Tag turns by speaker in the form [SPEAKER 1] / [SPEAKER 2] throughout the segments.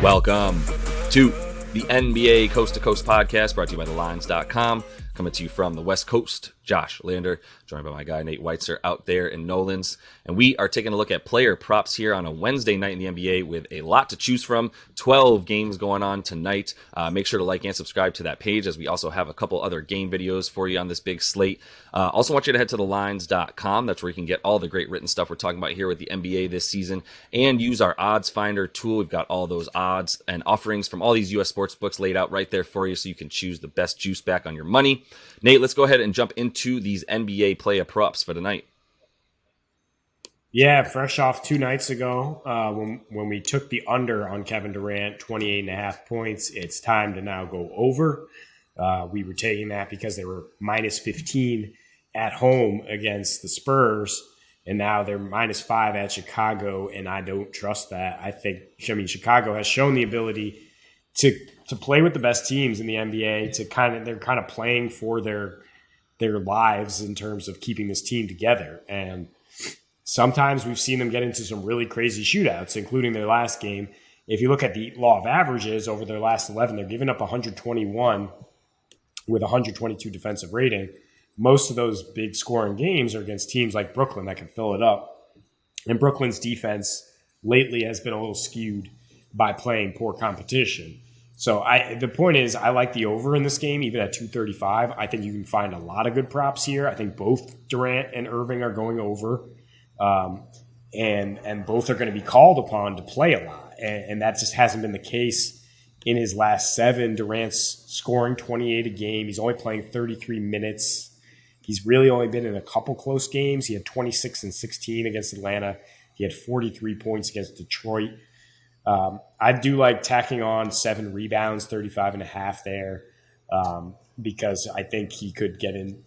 [SPEAKER 1] Welcome to the NBA Coast to Coast podcast brought to you by thelines.com. Coming to you from the West Coast, Josh Lander, joined by my guy Nate Weitzer out there in Nolan's. And we are taking a look at player props here on a Wednesday night in the NBA with a lot to choose from. 12 games going on tonight. Make sure to like and subscribe to that page, as we also have a couple other game videos for you on this big slate. Also want you to head to thelines.com. That's where you can get all the great written stuff we're talking about here with the NBA this season, and use our odds finder tool. We've got all those odds and offerings from all these US sports books laid out right there for you, so you can choose the best juice back on your money. Nate, let's go ahead and jump into these NBA player props for tonight.
[SPEAKER 2] Yeah, fresh off 2 nights ago when we took the under on Kevin Durant, 28.5 points. It's time to now go over. We were taking that because they were minus 15 at home against the Spurs, and now they're minus 5 at Chicago, and I don't trust that. Chicago has shown the ability to play with the best teams in the NBA. They're kind of playing for their lives in terms of keeping this team together. And sometimes we've seen them get into some really crazy shootouts, including their last game. If you look at the law of averages over their last 11, they're giving up 121 with 122 defensive rating. Most of those big scoring games are against teams like Brooklyn that can fill it up. And Brooklyn's defense lately has been a little skewed by playing poor competition. So the point is, I like the over in this game, even at 235. I think you can find a lot of good props here. I think both Durant and Irving are going over, and both are going to be called upon to play a lot. And that just hasn't been the case in his last 7. Durant's scoring 28 a game. He's only playing 33 minutes. He's really only been in a couple close games. He had 26 and 16 against Atlanta. He had 43 points against Detroit. I do like tacking on 7 rebounds, 35.5 there, because I think he could get in,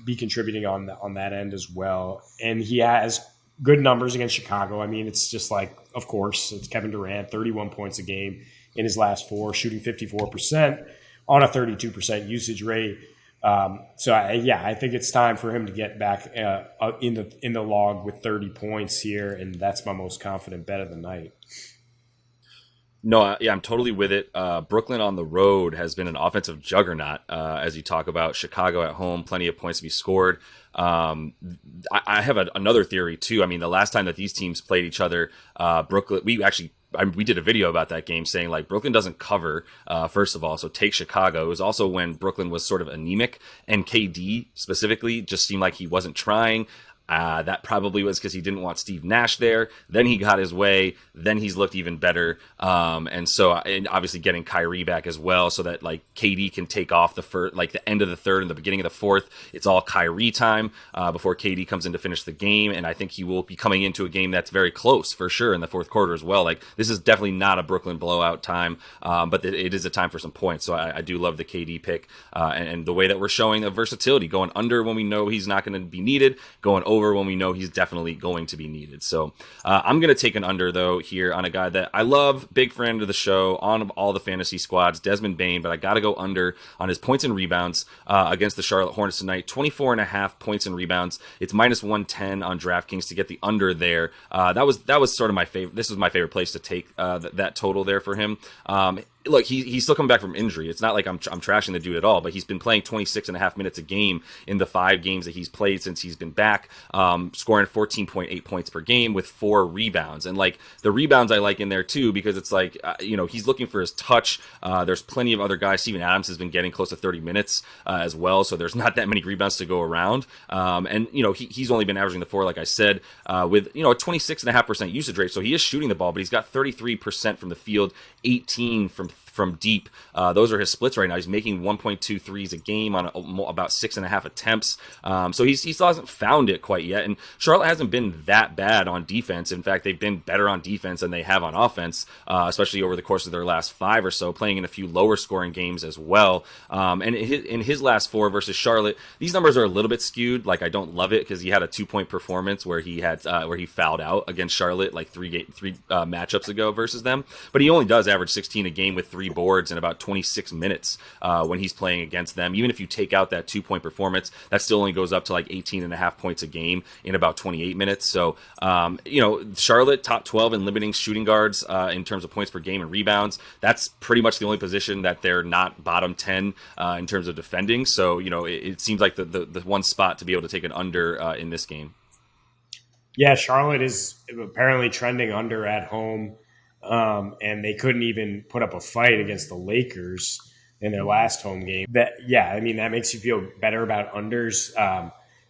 [SPEAKER 2] be contributing on that end as well. And he has good numbers against Chicago. I mean, it's just like, of course, it's Kevin Durant, 31 points a game in his last 4, shooting 54% on a 32% usage rate. I think it's time for him to get back in the log with 30 points here, and that's my most confident bet of the night.
[SPEAKER 1] No, yeah, I'm totally with it. Brooklyn on the road has been an offensive juggernaut, as you talk about. Chicago at home, plenty of points to be scored. I have another theory too. I mean, the last time that these teams played each other, Brooklyn, we did a video about that game saying, like, Brooklyn doesn't cover, first of all, so take Chicago. It was also when Brooklyn was sort of anemic, and KD specifically just seemed like he wasn't trying. That probably was because he didn't want Steve Nash there. Then he got his way. Then he's looked even better. And obviously getting Kyrie back as well, so that like KD can take off the end of the third and the beginning of the fourth. It's all Kyrie time before KD comes in to finish the game. And I think he will be coming into a game that's very close for sure in the fourth quarter as well. Like, this is definitely not a Brooklyn blowout time, but it is a time for some points. So I do love the KD pick and the way that we're showing the versatility, going under when we know he's not going to be needed, going over when we know he's definitely going to be needed. So I'm going to take an under, though, here on a guy that I love, big friend of the show, on all the fantasy squads, Desmond Bane, but I got to go under on his points and rebounds against the Charlotte Hornets tonight. 24.5 points and rebounds. It's minus 110 on DraftKings to get the under there. That was sort of my favorite. This was my favorite place to take that total there for him. Look, he's still coming back from injury. It's not like I'm trashing the dude at all, but he's been playing 26.5 minutes a game in the 5 games that he's played since he's been back, scoring 14.8 points per game with 4 rebounds. And like, the rebounds I like in there too, because it's like, he's looking for his touch. There's plenty of other guys. Steven Adams has been getting close to 30 minutes as well, so there's not that many rebounds to go around. He's only been averaging the 4, like I said, with a 26.5% usage rate. So he is shooting the ball, but he's got 33% from the field, 18 from deep. Those are his splits right now. He's making 1.2 threes a game on about 6.5 attempts. So he still hasn't found it quite yet. And Charlotte hasn't been that bad on defense. In fact, they've been better on defense than they have on offense, especially over the course of their last 5 or so, playing in a few lower scoring games as well. And in his last 4 versus Charlotte, these numbers are a little bit skewed. Like, I don't love it because he had a 2-point performance where he fouled out against Charlotte like 3 matchups ago versus them. But he only does average 16 a game with 3 3 boards in about 26 minutes when he's playing against them. Even if you take out that 2-point performance, that still only goes up to like 18 and a half points a game in about 28 minutes. So, Charlotte top 12 in limiting shooting guards in terms of points per game and rebounds. That's pretty much the only position that they're not bottom 10 in terms of defending. So, it seems like the one spot to be able to take an under in this game.
[SPEAKER 2] Yeah, Charlotte is apparently trending under at home, and they couldn't even put up a fight against the Lakers in their last home game. That makes you feel better about unders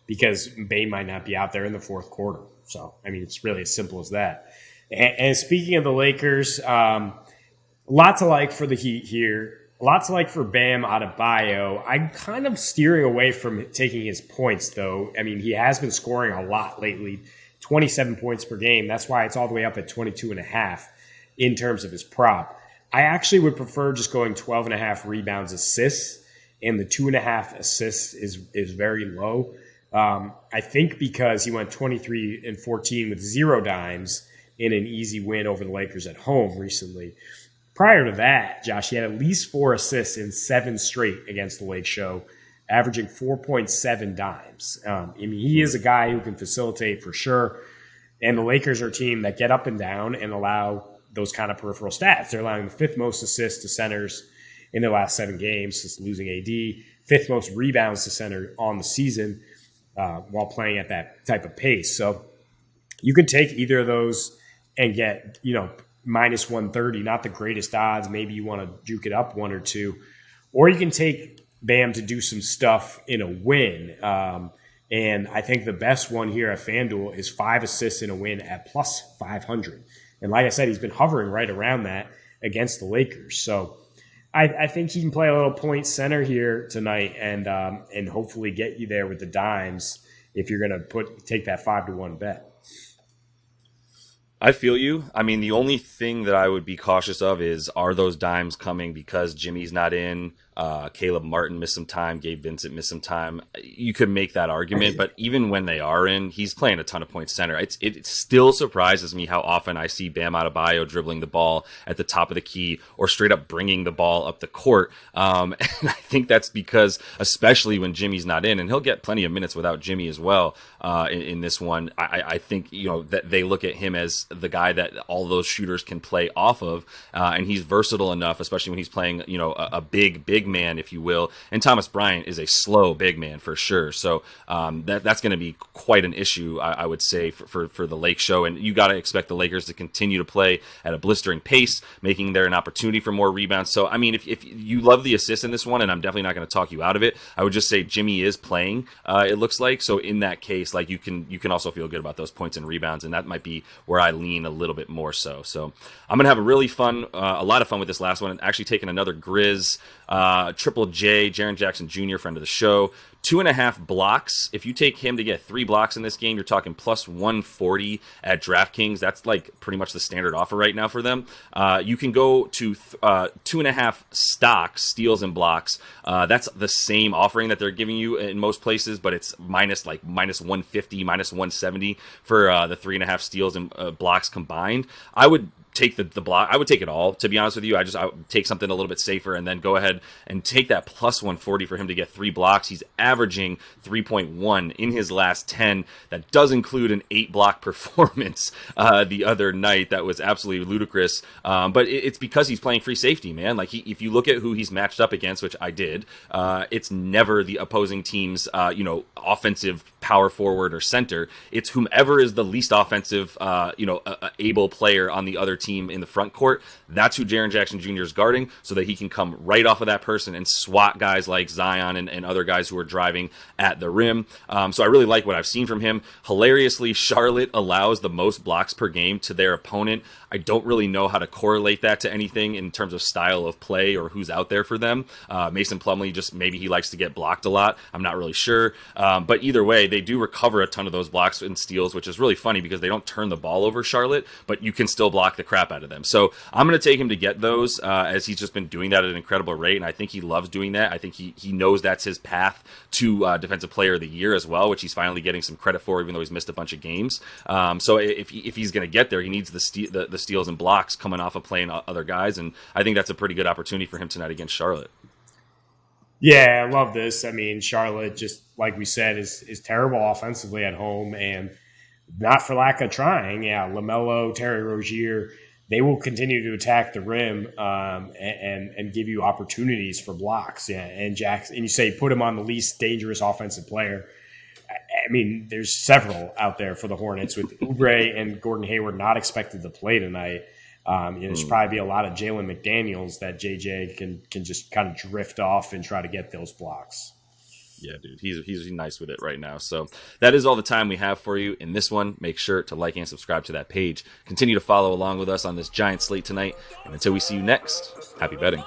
[SPEAKER 2] because Bane might not be out there in the fourth quarter. So, it's really as simple as that. And speaking of the Lakers, lots of like for the Heat here. Lots like for Bam Adebayo. I'm kind of steering away from taking his points, though. He has been scoring a lot lately, 27 points per game. That's why it's all the way up at 22.5 in terms of his prop. I actually would prefer just going 12.5 rebounds, assists, and the 2.5 assists is very low. I think because he went 23 and 14 with 0 dimes in an easy win over the Lakers at home recently. Prior to that, Josh, he had at least 4 assists in 7 straight against the Lake Show, averaging 4.7 dimes. He is a guy who can facilitate for sure. And the Lakers are a team that get up and down and allow those kind of peripheral stats. They're allowing the 5th most assists to centers in their last 7 games since losing AD, 5th most rebounds to center on the season while playing at that type of pace. So you can take either of those and get, minus 130, not the greatest odds. Maybe you want to juke it up 1 or 2. Or you can take Bam to do some stuff in a win. And I think the best one here at FanDuel is 5 assists in a win at plus 500. And like I said, he's been hovering right around that against the Lakers. So I think he can play a little point center here tonight and hopefully get you there with the dimes if you're going to take that 5-1 bet.
[SPEAKER 1] I feel you. The only thing that I would be cautious of is, are those dimes coming because Jimmy's not in? Caleb Martin missed some time. Gabe Vincent missed some time. You could make that argument, but even when they are in, he's playing a ton of points center. It still surprises me how often I see Bam Adebayo dribbling the ball at the top of the key or straight up bringing the ball up the court. And I think that's because, especially when Jimmy's not in, and he'll get plenty of minutes without Jimmy as well in this one, I think that they look at him as the guy that all those shooters can play off of, and he's versatile enough, especially when he's playing a big man, if you will. And Thomas Bryant is a slow big man for sure, so that's going to be quite an issue, I would say, for the Lake Show. And you got to expect the Lakers to continue to play at a blistering pace, making there an opportunity for more rebounds. So if you love the assist in this one, and I'm definitely not going to talk you out of it, I would just say Jimmy is playing, it looks like. So in that case, like, you can also feel good about those points and rebounds, and that might be where I lean a little bit more so. So I'm gonna have a lot of fun with this last one, and actually taking another Grizz Triple J, Jaren Jackson Jr., friend of the show, 2.5 blocks. If you take him to get 3 blocks in this game, you're talking plus 140 at DraftKings. That's like pretty much the standard offer right now for them. You can go to 2.5 stocks, steals and blocks. That's the same offering that they're giving you in most places, but it's minus 150, minus 170 for the 3.5 steals and blocks combined. I would take the block. I would take it all, to be honest with you. I would take something a little bit safer and then go ahead and take that plus 140 for him to get 3 blocks. He's averaging 3.1 in his last 10. That does include an 8-block performance the other night. That was absolutely ludicrous. But it's because he's playing free safety, man. Like, if you look at who he's matched up against, which I did, it's never the opposing team's offensive power forward or center. It's whomever is the least offensive, able player on the other team in the front court. That's who Jaren Jackson Jr. is guarding, so that he can come right off of that person and swat guys like Zion and other guys who are driving at the rim. So I really like what I've seen from him. Hilariously, Charlotte allows the most blocks per game to their opponent. I don't really know how to correlate that to anything in terms of style of play or who's out there for them. Mason Plumlee, just maybe he likes to get blocked a lot. I'm not really sure. But either way, they do recover a ton of those blocks and steals, which is really funny because they don't turn the ball over, Charlotte, but you can still block the crap crap out of them. So I'm going to take him to get those, as he's just been doing that at an incredible rate, and I think he loves doing that. I think he knows that's his path to Defensive Player of the Year as well, which he's finally getting some credit for, even though he's missed a bunch of games. So if he's going to get there, he needs the steals and blocks coming off of playing other guys, and I think that's a pretty good opportunity for him tonight against Charlotte.
[SPEAKER 2] Yeah, I love this. I mean, Charlotte, just like we said, is terrible offensively at home, and not for lack of trying. Yeah, LaMelo, Terry Rozier, they will continue to attack the rim and give you opportunities for blocks. Yeah, and Jackson, and you say put him on the least dangerous offensive player. I mean, there's several out there for the Hornets with Oubre and Gordon Hayward not expected to play tonight. There's probably be a lot of Jalen McDaniels that JJ can just kind of drift off and try to get those blocks.
[SPEAKER 1] Yeah, dude, he's nice with it right now. So that is all the time we have for you in this one. Make sure to like and subscribe to that page. Continue to follow along with us on this giant slate tonight. And until we see you next, happy betting.